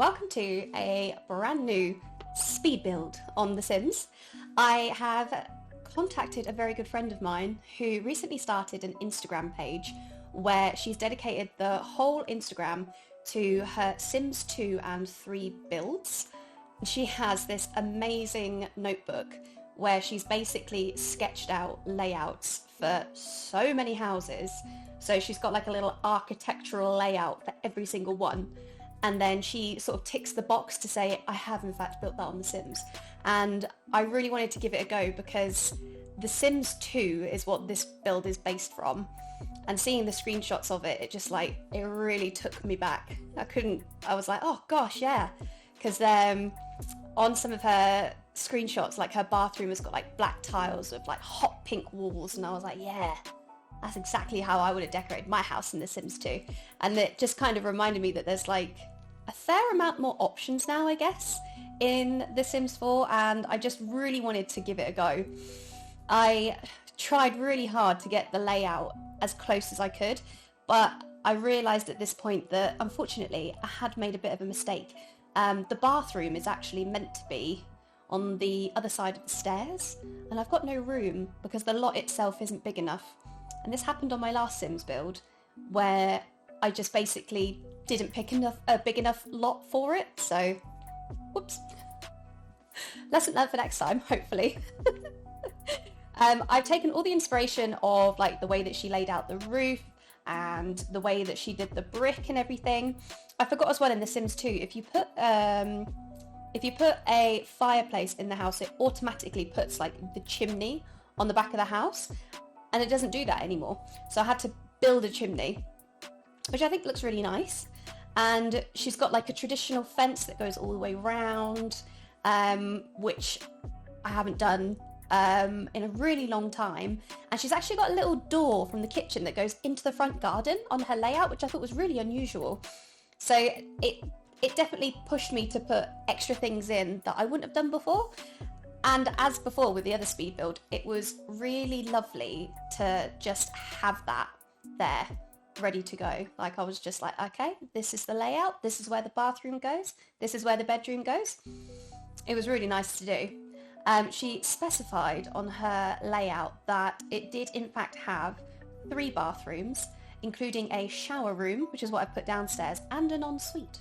welcome to a brand new speed build on The Sims. I have contacted a very good friend of mine who recently started an Instagram page where she's dedicated the whole Instagram to her Sims 2 and 3 builds. She has this amazing notebook where she's basically sketched out layouts for so many houses. So she's got like a little architectural layout for every single one. And then she sort of ticks the box to say, I have in fact built that on The Sims. And I really wanted to give it a go because The Sims 2 is what this build is based from. And seeing the screenshots of it, it really took me back. I was like, oh gosh, yeah. Because on some of her screenshots, like her bathroom has got like black tiles with like hot pink walls. And I was like, yeah, that's exactly how I would have decorated my house in The Sims 2. And it just kind of reminded me that there's like a fair amount more options now, I guess, in The Sims 4. And I just really wanted to give it a go. I tried really hard to get the layout as close as I could, but I realised at this point that unfortunately I had made a bit of a mistake. The bathroom is actually meant to be on the other side of the stairs, and I've got no room because the lot itself isn't big enough. And this happened on my last Sims build where I just basically didn't pick a big enough lot for it, so whoops. Lesson learned for next time, hopefully. I've taken all the inspiration of like the way that she laid out the roof and the way that she did the brick and everything. I forgot as well in The Sims 2, if you put a fireplace in the house, it automatically puts like the chimney on the back of the house, and it doesn't do that anymore. So I had to build a chimney, which I think looks really nice. And she's got like a traditional fence that goes all the way round, which I haven't done in a really long time. And she's actually got a little door from the kitchen that goes into the front garden on her layout, which I thought was really unusual. So it definitely pushed me to put extra things in that I wouldn't have done before. And as before with the other speed build, it was really lovely to just have that there ready to go. Like I was just like, okay, this is the layout, this is where the bathroom goes, this is where the bedroom goes. It was really nice to do. She specified on her layout that it did in fact have 3 bathrooms, including a shower room, which is what I put downstairs, and an ensuite.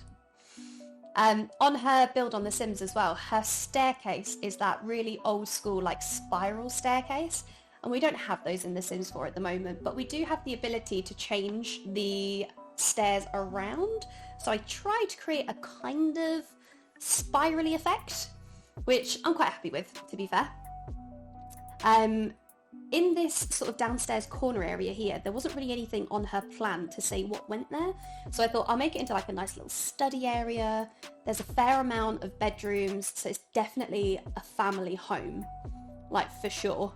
On her build on The Sims as well, her staircase is that really old school like spiral staircase, and we don't have those in The Sims 4 at the moment, but we do have the ability to change the stairs around. So I tried to create a kind of spirally effect, which I'm quite happy with, to be fair. In this sort of downstairs corner area here, there wasn't really anything on her plan to say what went there. So I thought I'll make it into like a nice little study area. There's a fair amount of bedrooms, so it's definitely a family home, like for sure.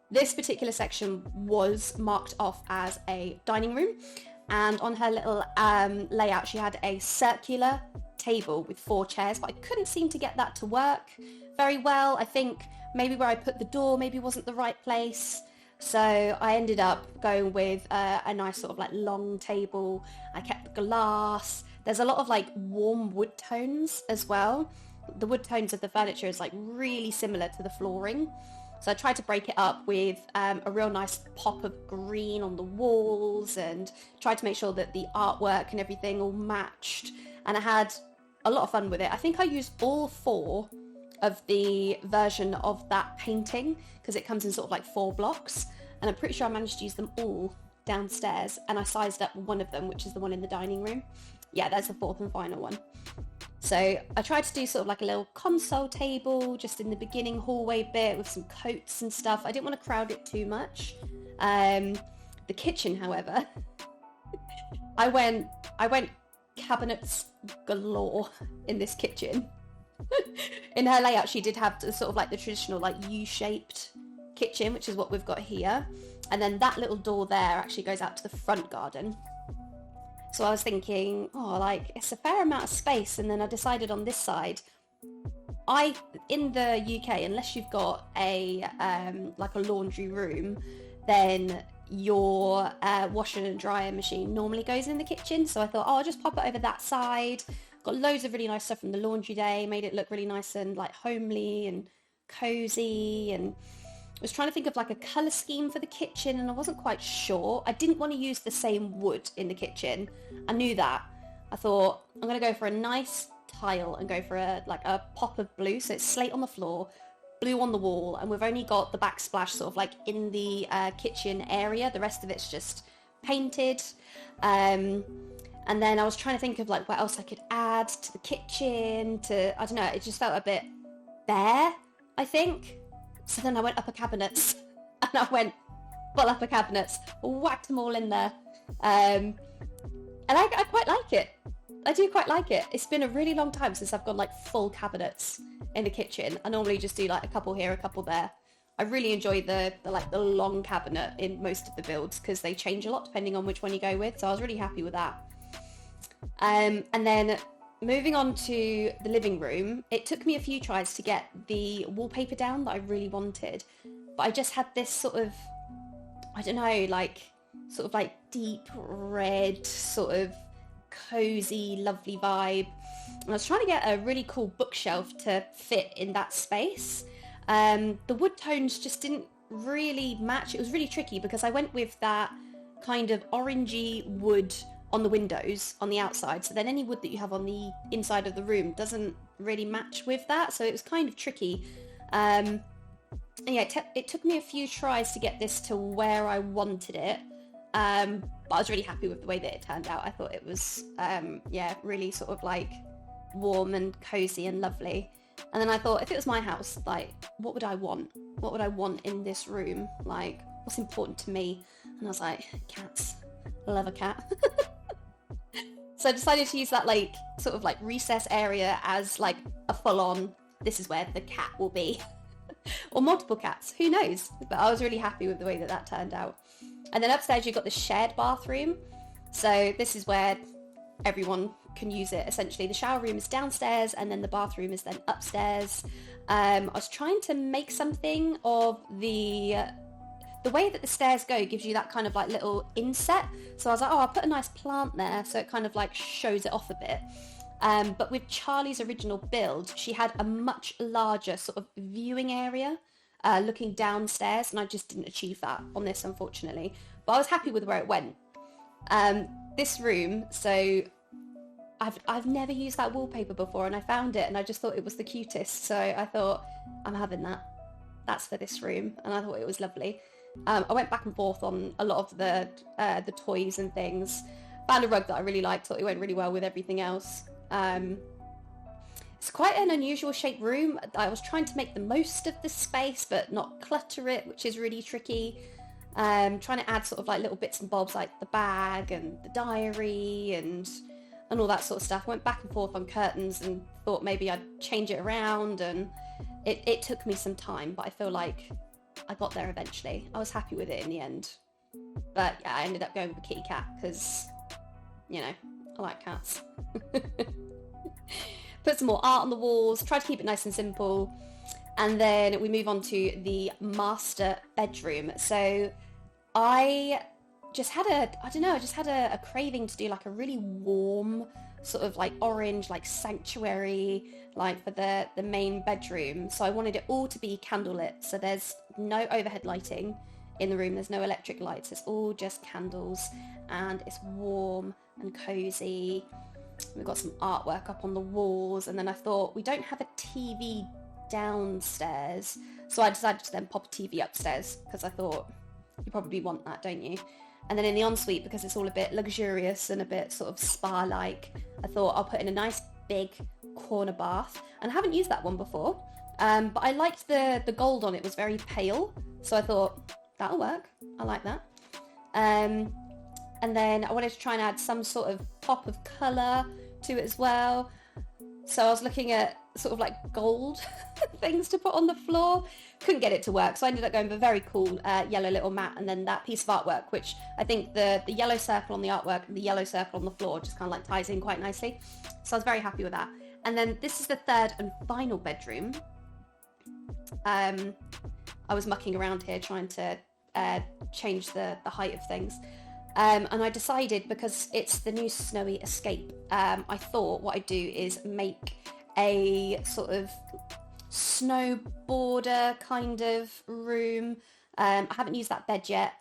This particular section was marked off as a dining room, and on her little layout she had a circular table with 4 chairs, but I couldn't seem to get that to work very well. I think maybe where I put the door maybe wasn't the right place, so I ended up going with a nice sort of like long table. I kept the glass. There's a lot of like warm wood tones as well. The wood tones of the furniture is like really similar to the flooring, so I tried to break it up with a real nice pop of green on the walls and tried to make sure that the artwork and everything all matched, and I had a lot of fun with it. I think I used all 4 of the version of that painting because it comes in sort of like 4 blocks, and I'm pretty sure I managed to use them all downstairs, and I sized up one of them, which is the one in the dining room. Yeah, that's the 4th and final one. So I tried to do sort of like a little console table just in the beginning hallway bit with some coats and stuff. I didn't want to crowd it too much. The kitchen, however, I went cabinets galore in this kitchen. In her layout she did have sort of like the traditional like U-shaped kitchen, which is what we've got here, and then that little door there actually goes out to the front garden. So I was thinking, oh, like it's a fair amount of space, and then I decided on this side, in the UK, unless you've got a like a laundry room, then your washer and dryer machine normally goes in the kitchen. So I thought, oh, I'll just pop it over that side, Got loads of really nice stuff from the laundry day, made it look really nice and like homely and cozy. And I was trying to think of like a colour scheme for the kitchen and I wasn't quite sure. I didn't want to use the same wood in the kitchen. I knew that. I thought I'm going to go for a nice tile and go for a pop of blue. So it's slate on the floor, blue on the wall, and we've only got the backsplash sort of like in the kitchen area. The rest of it's just painted. And then I was trying to think of like what else I could add to the kitchen I don't know, it just felt a bit bare, I think. So then I went upper cabinets and I went full upper cabinets, whacked them all in there. And I quite like it. I do quite like it. It's been a really long time since I've gone like full cabinets in the kitchen. I normally just do like a couple here, a couple there. I really enjoy the long cabinet in most of the builds because they change a lot depending on which one you go with. So I was really happy with that. And then moving on to the living room, it took me a few tries to get the wallpaper down that I really wanted. But I just had this sort of, I don't know, like sort of like deep red, sort of cozy, lovely vibe. And I was trying to get a really cool bookshelf to fit in that space. The wood tones just didn't really match. It was really tricky because I went with that kind of orangey wood on the windows on the outside. So then any wood that you have on the inside of the room doesn't really match with that. So it was kind of tricky. And yeah, it took me a few tries to get this to where I wanted it. But I was really happy with the way that it turned out. I thought it was, really sort of like warm and cozy and lovely. And then I thought, if it was my house, like, what would I want? What would I want in this room? Like, what's important to me? And I was like, cats. I love a cat. So I decided to use that like sort of like recess area as like a full-on, this is where the cat will be. Or multiple cats, who knows? But I was really happy with the way that that turned out. And then upstairs you've got the shared bathroom. So this is where everyone can use it essentially. The shower room is downstairs and then the bathroom is then upstairs. I was trying to make something of the way that the stairs go gives you that kind of like little inset. So I was like, oh, I'll put a nice plant there so it kind of like shows it off a bit. But with Charlie's original build, she had a much larger sort of viewing area looking downstairs, and I just didn't achieve that on this, unfortunately. But I was happy with where it went. This room, so I've never used that wallpaper before, and I found it, and I just thought it was the cutest. So I thought, I'm having that. That's for this room, and I thought it was lovely. I went back and forth on a lot of the toys and things. Found a rug that I really liked, thought it went really well with everything else. It's quite an unusual shaped room. I was trying to make the most of the space but not clutter it, which is really tricky. Trying to add sort of like little bits and bobs like the bag and the diary and all that sort of stuff. Went back and forth on curtains and thought maybe I'd change it around, and it took me some time, but I feel like I got there eventually. I was happy with it in the end. But yeah, I ended up going with a kitty cat because, you know, I like cats. Put some more art on the walls, try to keep it nice and simple. And then we move on to the master bedroom. So I just had a craving to do like a really warm sort of like orange, like sanctuary, like for the main bedroom. So I wanted it all to be candlelit. So there's no overhead lighting in the room. There's no electric lights. It's all just candles and it's warm and cozy. We've got some artwork up on the walls, and then I thought we don't have a TV downstairs, so I decided to then pop a TV upstairs because I thought you probably want that, don't you? And then in the ensuite, because it's all a bit luxurious and a bit sort of spa-like, I thought I'll put in a nice big corner bath, and I haven't used that one before, but I liked the gold on it was very pale, so I thought that'll work. I like that. And then I wanted to try and add some sort of pop of colour to it as well. So I was looking at sort of like gold things to put on the floor. Couldn't get it to work. So I ended up going with a very cool yellow little mat, and then that piece of artwork, which I think the yellow circle on the artwork and the yellow circle on the floor just kind of like ties in quite nicely. So I was very happy with that. And then this is the third and final bedroom. I was mucking around here trying to change the height of things. And I decided, because it's the new Snowy Escape, I thought what I'd do is make a sort of snowboarder kind of room. I haven't used that bed yet.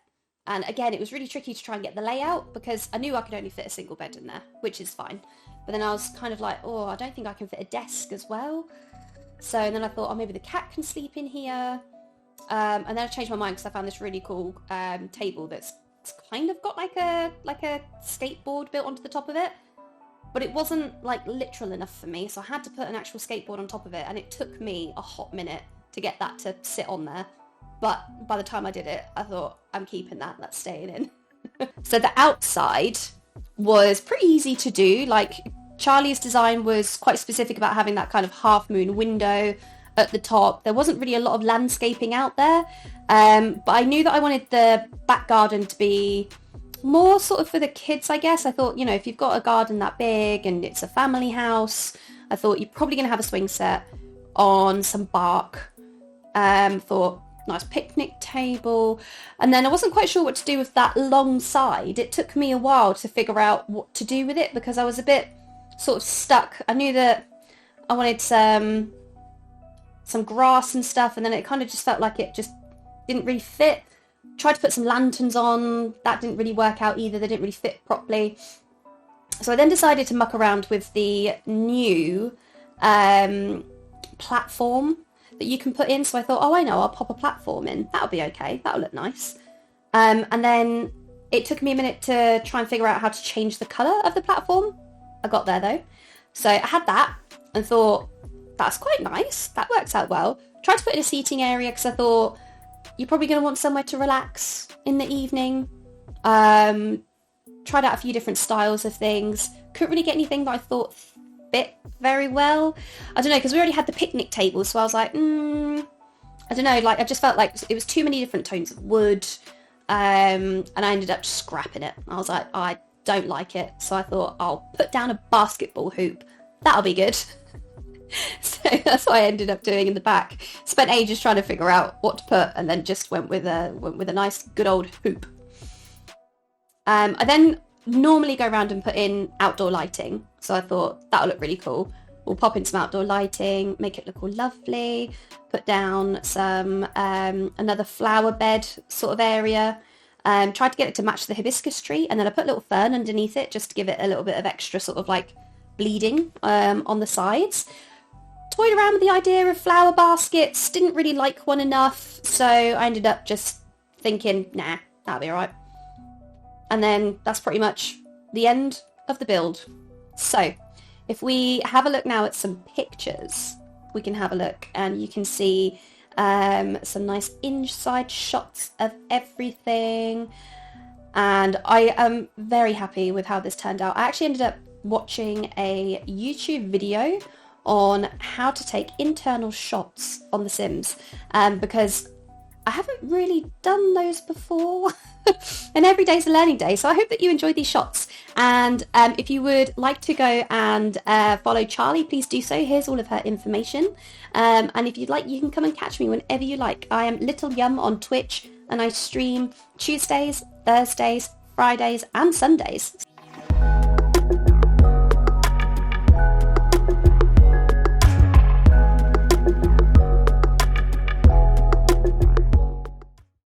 And again, it was really tricky to try and get the layout because I knew I could only fit a single bed in there, which is fine. But then I was kind of like, oh, I don't think I can fit a desk as well. So then I thought, oh, maybe the cat can sleep in here. And then I changed my mind because I found this really cool table that's kind of got like a skateboard built onto the top of it. But it wasn't like literal enough for me, so I had to put an actual skateboard on top of it, and it took me a hot minute to get that to sit on there. But by the time I did it, I thought, I'm keeping that, that's staying in. So the outside was pretty easy to do. Like, Charlie's design was quite specific about having that kind of half moon window at the top. There wasn't really a lot of landscaping out there, but I knew that I wanted the back garden to be more sort of for the kids, I guess. I thought, you know, if you've got a garden that big and it's a family house, I thought you're probably going to have a swing set on some bark. Thought nice picnic table. And then I wasn't quite sure what to do with that long side. It took me a while to figure out what to do with it because I was a bit sort of stuck. I knew that I wanted some grass and stuff, and then it kind of just felt like it just didn't really fit. Tried to put some lanterns on, that didn't really work out either, they didn't really fit properly. So I then decided to muck around with the new platform that you can put in. So I thought, oh, I know, I'll pop a platform in. That'll be okay, that'll look nice. And then it took me a minute to try and figure out how to change the colour of the platform. I got there though. So I had that and thought, that's quite nice, that works out well. Tried to put in a seating area because I thought, you're probably going to want somewhere to relax in the evening. Tried out a few different styles of things. Couldn't really get anything that I thought fit very well. I don't know, because we already had the picnic table, so I was like, I don't know, like I just felt like it was too many different tones of wood, and I ended up just scrapping it. I was like, I don't like it, so I thought I'll put down a basketball hoop. That'll be good. So that's what I ended up doing in the back. Spent ages trying to figure out what to put, and then just went with a nice good old hoop. I then normally go around and put in outdoor lighting, so I thought that'll look really cool. We'll pop in some outdoor lighting, make it look all lovely. Put down some another flower bed sort of area. Tried to get it to match the hibiscus tree, and then I put a little fern underneath it just to give it a little bit of extra sort of like bleeding on the sides. Toyed around with the idea of flower baskets, didn't really like one enough, so I ended up just thinking, nah, that'll be alright. And then that's pretty much the end of the build. So if we have a look now at some pictures, we can have a look and you can see some nice inside shots of everything. And I am very happy with how this turned out. I actually ended up watching a YouTube video on how to take internal shots on The Sims, because I haven't really done those before. And every day's a learning day, so I hope that you enjoyed these shots. And if you would like to go and follow Charlie, please do so. Here's all of her information, and if you'd like, you can come and catch me whenever you like. I am Little Yum on Twitch, and I stream Tuesdays, Thursdays, Fridays and Sundays.